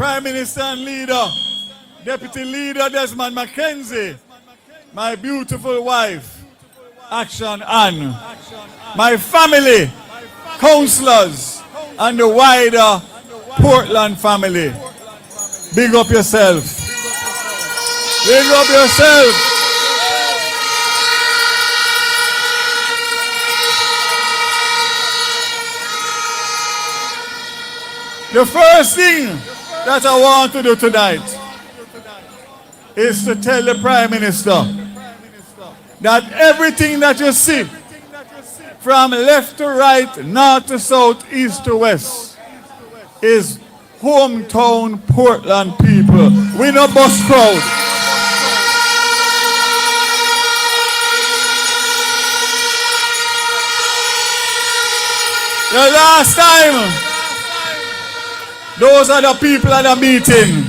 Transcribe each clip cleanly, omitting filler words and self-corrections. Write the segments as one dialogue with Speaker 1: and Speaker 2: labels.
Speaker 1: Prime Minister and Leader, Deputy Leader Desmond Mackenzie, my beautiful wife, Action Ann, my family, councillors, and the wider Portland family. Big up yourself. Big up yourself. The first thing that I want to do tonight is to tell the Prime Minister that everything that you see from left to right, north to south, east to west is hometown Portland people. We no bus crowd. The last time those are the people at the meeting,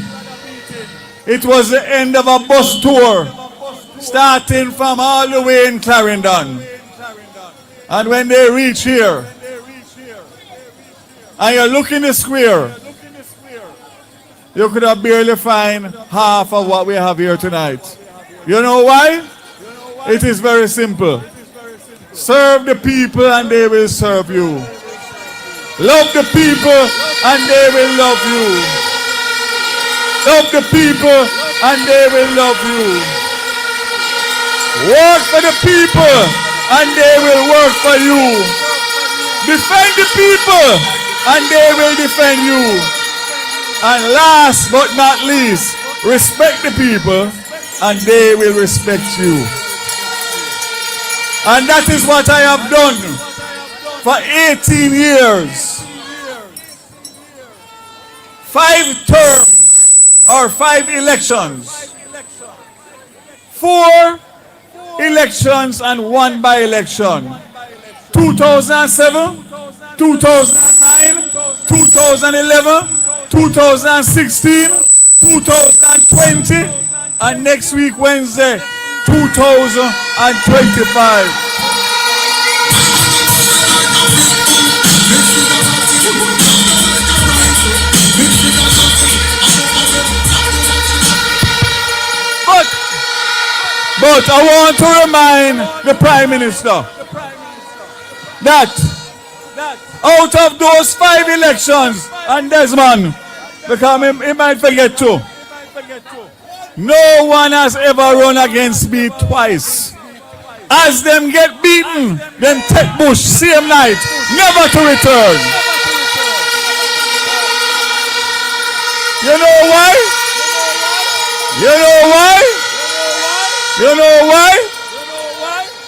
Speaker 1: it was the end of a bus tour starting from all the way in Clarendon. And when they reach here, and you look in the square, you could have barely find half of what we have here tonight. You know why? It is very simple. Serve the people and they will serve you. Love the people and they will love you. Love the people and they will love you. Work for the people and they will work for you. Defend the people and they will defend you. And last but not least, respect the people and they will respect you. And that is what I have done for 18 years. 5 terms or 5 elections. 4 elections and 1 by-election. 2007, 2009, 2011, 2016, 2020, and next week, Wednesday, 2025. But I want to remind the Prime Minister that out of those 5 elections, and Desmond, because he might forget to, no one has ever run against me twice. As them get beaten, them take bush same night, never to return. You know why? You know why? You know why?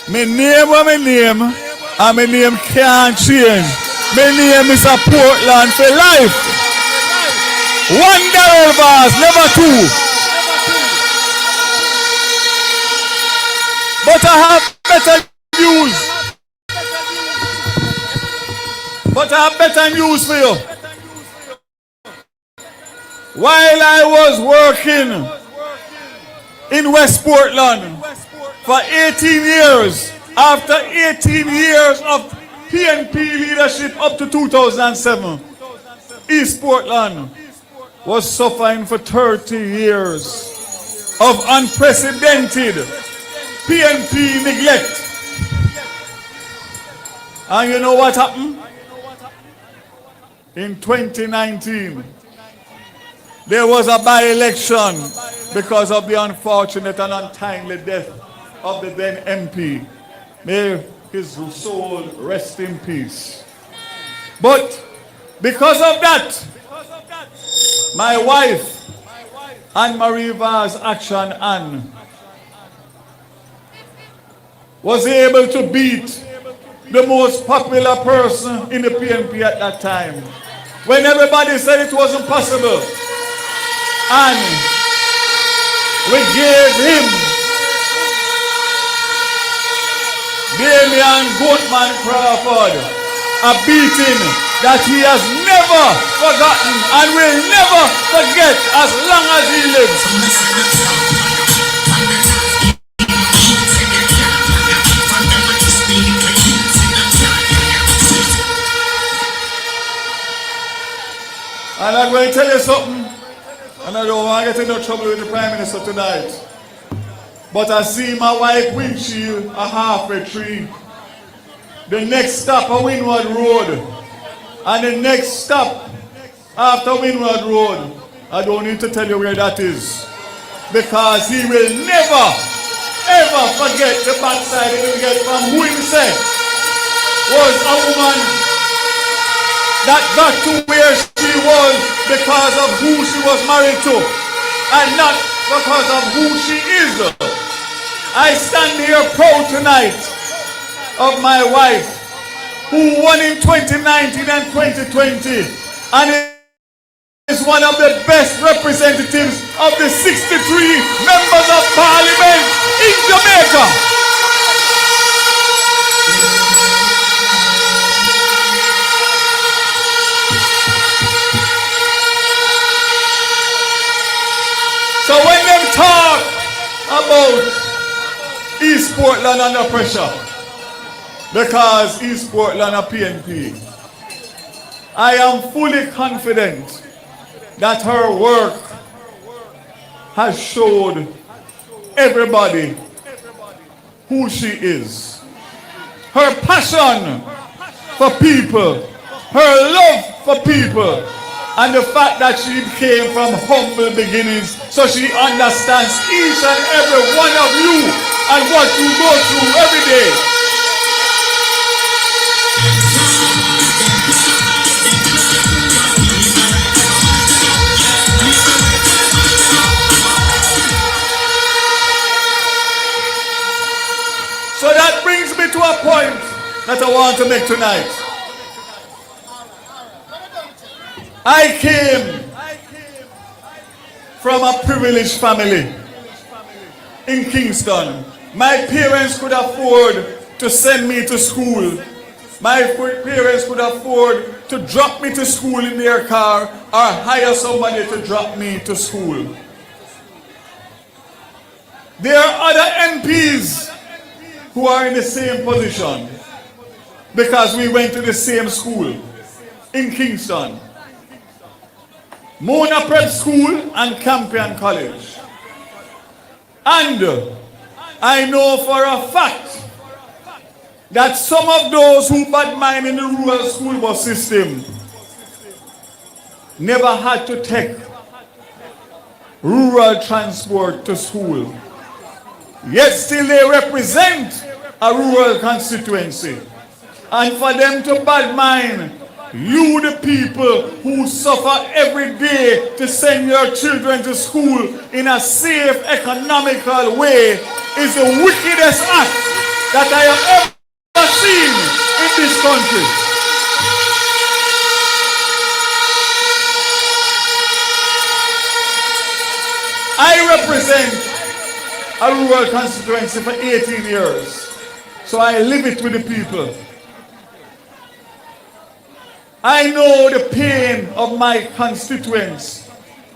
Speaker 1: My name is my name, and my name can't change. My name is a Portland for life. 1 Daryl bars, never 2. But I have better news. But I have better news for you. While I was working in West Portland for 18 years, after 18 years of PNP leadership up to 2007, East Portland was suffering for 30 years of unprecedented PNP neglect. And you know what happened? In 2019, there was a by-election because of the unfortunate and untimely death of the then MP. May his soul rest in peace. But because of that, my wife, Anne-Marie Vaz Action Ann, was able to beat the most popular person in the PNP at that time. When everybody said it wasn't possible, and we gave him Damian Goatman Crawford a beating that he has never forgotten and will never forget as long as he lives. And I'm going to tell you something. And I don't want to get in no trouble with the Prime Minister tonight. But I see my wife windshield a halfway tree. The next stop a Windward Road. And the next stop after Windward Road, I don't need to tell you where that is. Because he will never, ever forget the backside he will get from who himself was a woman that got to where she was because of who she was married to and not because of who she is. I stand here proud tonight of my wife who won in 2019 and 2020 and is one of the best representatives of the 63 members of parliament in Jamaica. So when them talk about East Portland under pressure, because East Portland are PNP, I am fully confident that her work has showed everybody who she is. Her passion for people, her love for people, and the fact that she came from humble beginnings, so she understands each and every one of you and what you go through every day. So that brings me to a point that I want to make tonight. I came from a privileged family in Kingston. My parents could afford to send me to school. My parents could afford to drop me to school in their car or hire somebody to drop me to school. There are other MPs who are in the same position because we went to the same school in Kingston. Mona Prep School and Campion College. And I know for a fact that some of those who bad mind in the rural school bus system never had to take rural transport to school. Yet still they represent a rural constituency. And for them to bad mind you, the people who suffer every day to send your children to school in a safe, economical way, is the wickedest act that I have ever seen in this country. I represent a rural constituency for 18 years, so I live it with the people. I know the pain of my constituents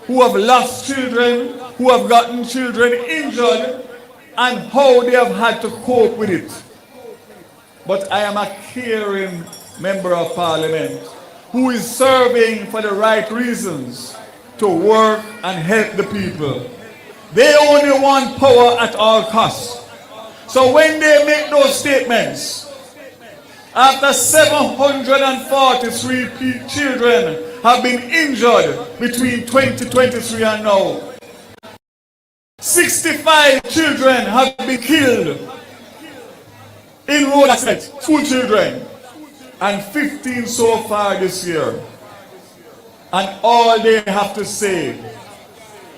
Speaker 1: who have lost children, who have gotten children injured, and how they have had to cope with it. But I am a caring member of parliament who is serving for the right reasons to work and help the people. They only want power at all costs. So when they make those statements, after 743 children have been injured between 2023 and now, 65 children have been killed in road accidents, school children, and 15 so far this year. And all they have to say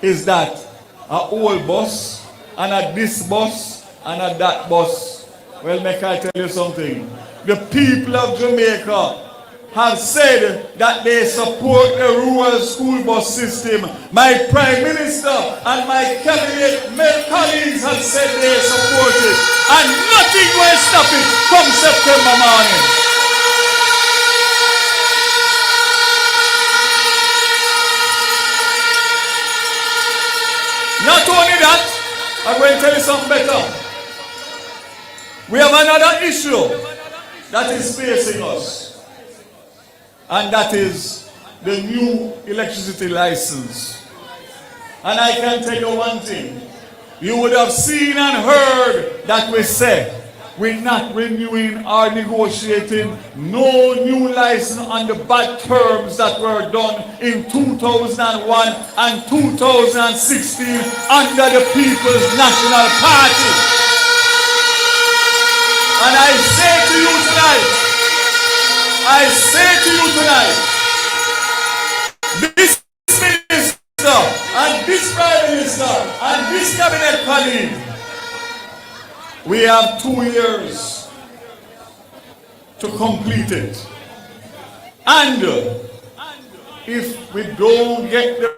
Speaker 1: is that a old bus, and a this bus, and a that bus. Well, make I tell you something. The people of Jamaica have said that they support the rural school bus system. My Prime Minister and my cabinet colleagues have said they support it. And nothing will stop it come September morning. Not only that, I'm going to tell you something better. We have another issue that is facing us, and that is the new electricity license. And I can tell you one thing. You would have seen and heard that we say we're not renewing or negotiating no new license on the bad terms that were done in 2001 and 2016 under the People's National Party. And I say to you tonight, this minister and this prime minister and this cabinet colleague, we have 2 years to complete it. And if we don't get the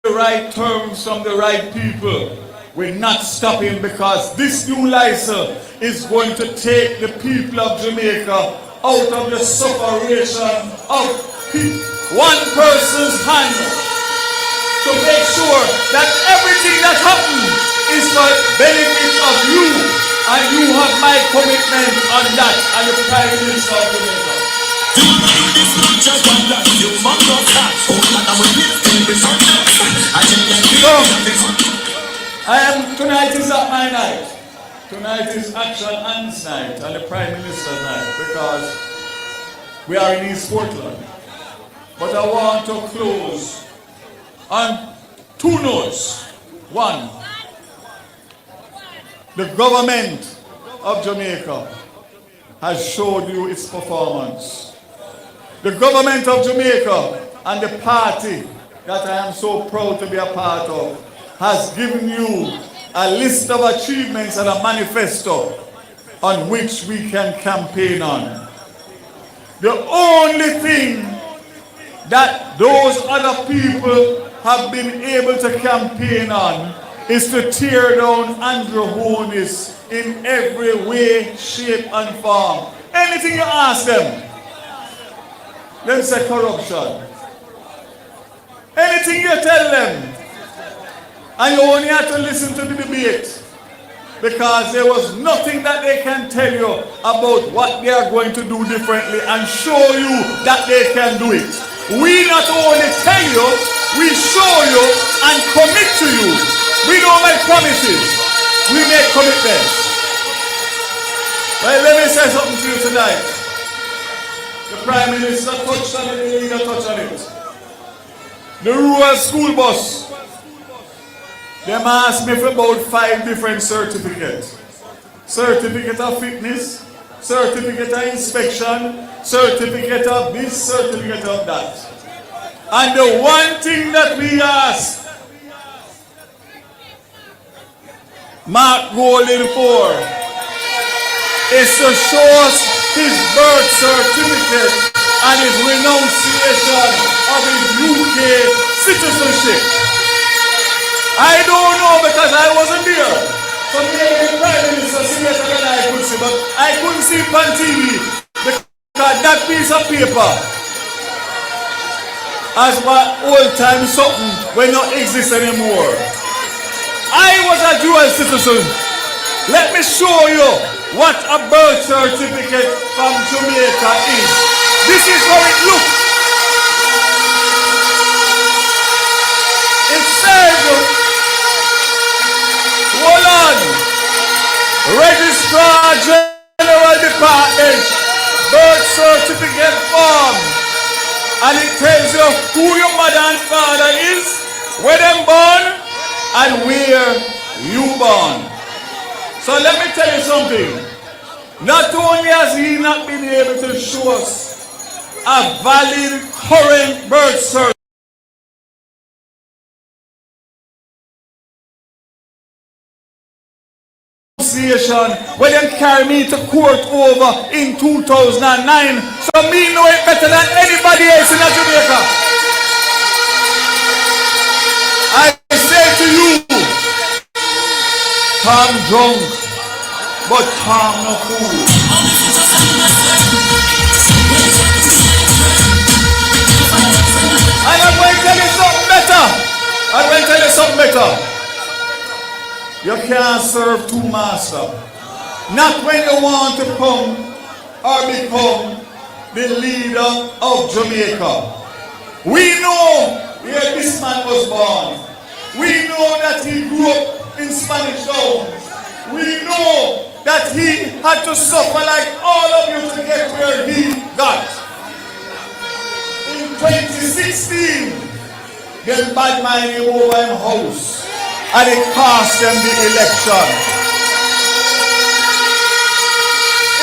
Speaker 1: right terms from the right people, we're not stopping, because this new license is going to take the people of Jamaica out of the separation of one person's hand, to make sure that everything that happens is for benefit of you, and you have my commitment on that, and the Prime Minister of Jamaica. Tonight is not my night. Tonight is Action Hand's night and the Prime Minister's night, because we are in East Portland. But I want to close on 2 notes. One, the government of Jamaica has showed you its performance. The government of Jamaica and the party that I am so proud to be a part of has given you a list of achievements and a manifesto on which we can campaign on. The only thing that those other people have been able to campaign on is to tear down Andrew Holness in every way, shape and form. Anything you ask them say corruption. Anything you tell them, and you only have to listen to the debate, because there was nothing that they can tell you about what they are going to do differently and show you that they can do it. We not only tell you, we show you and commit to you. We don't make promises, we make commitments. Well, let me say something to you tonight. The Prime Minister touched on it, the leader touched on it. The rural school bus, they asked me for about 5 different certificates. Certificate of fitness, certificate of inspection, certificate of this, certificate of that. And the one thing that we ask Mark Golden for is to show us his birth certificate and his renunciation of his UK citizenship. I don't know, because I wasn't there. So maybe the Prime Minister see better than I could see, but I couldn't see it on TV because that piece of paper as what old time something will not exist anymore. I was a dual citizen. Let me show you what a birth certificate from Jamaica is. This is how it looks. It says, hold on, Registrar General Department, birth certificate form. And it tells you who your mother and father is, where them born, and where you born. So let me tell you something. Not only has he not been able to show us a valid current birth certificate, when them carry me to court over in 2009, so me know it better than anybody else in Jamaica. I say to you, Tom drunk, but Tom no fool. And I'm going to tell you something better. You can't serve 2 masters. Not when you want to come or become the leader of Jamaica. We know where this man was born. We know that he grew up in Spanish Town. We know that he had to suffer like all of you to get where he got. In 2016, them bad mind him over him house and it cost them the election.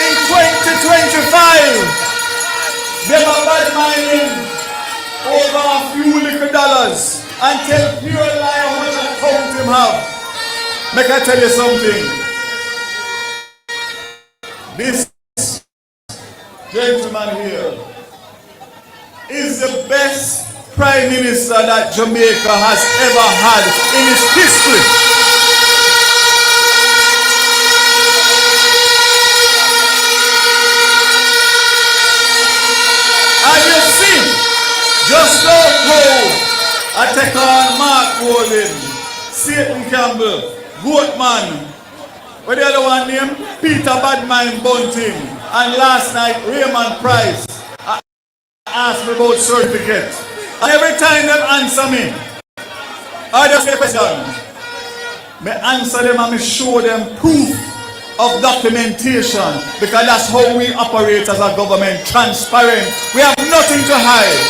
Speaker 1: In 2025, them a bad mind him over a few little dollars and tell pure lie how much account him have. Make I tell you something. This gentleman here is the best prime minister that Jamaica has ever had in its history. And you see, just how I take on Mark Golden, Satan Campbell, Goatman, what the other one named? Peter Badman Bunting, and last night Raymond Price asked me about certificate. And every time they answer me, I just say question. Me answer them and me show them proof of documentation, because that's how we operate as a government, transparent. We have nothing to hide.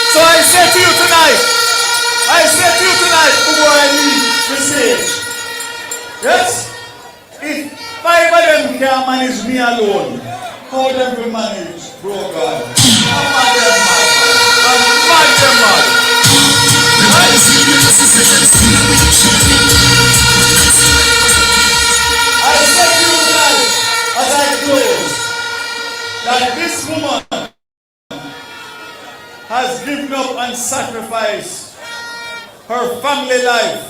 Speaker 1: So I say to you tonight, before I leave the stage, yes? If 5 of them can manage me alone, how them will manage, bro God? How mad them mad? I said to you tonight, as I close, that this woman has given up and sacrificed her family life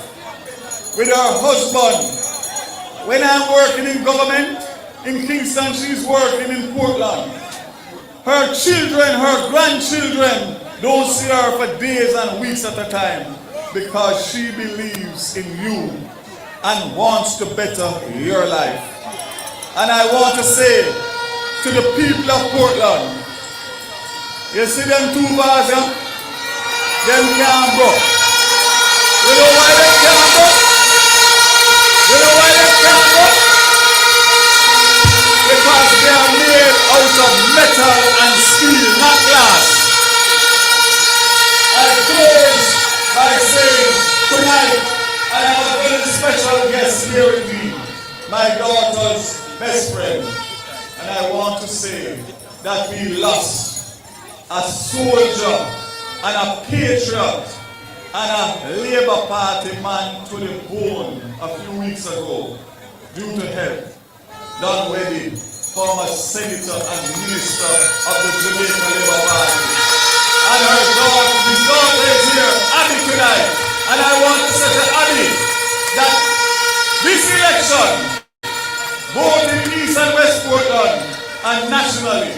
Speaker 1: with her husband. When I'm working in government in Kingston, she's working in Portland. Her children, her grandchildren don't see her for days and weeks at a time because she believes in you and wants to better your life. And I want to say to the people of Portland, you see them two bars, them can't go. You know why they can't go? You know why they can't go? Because they are made out of metal and steel, not glass. I close by saying tonight I have a very special guest here with me, my daughter's best friend. And I want to say that we lost a soldier and a patriot and a Labour Party man to the bone a few weeks ago due to health. Don Weddy, former senator and minister of the Jamaica Labour Party. And her daughter, his daughter is here, Abby, tonight. And I want to say to Abby that this election, both in East and West Portland and nationally,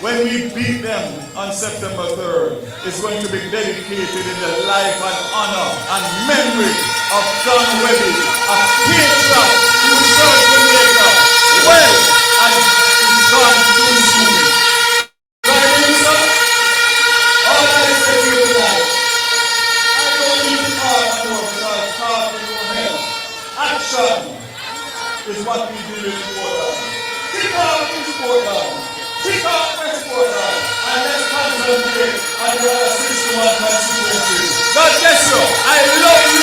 Speaker 1: when we beat them on September 3rd, is going to be dedicated in the life and honor and memory of Don Weddy, a patriot who served Jamaica well and is gone too soon. Prime Minister, all I say to you tonight, I don't need to talk more because talking will help. Action is what we do in Portland. Kick off in Portland. Kick off West Portland. And let's concentrate on your 61 constituencies. God bless you. I love you.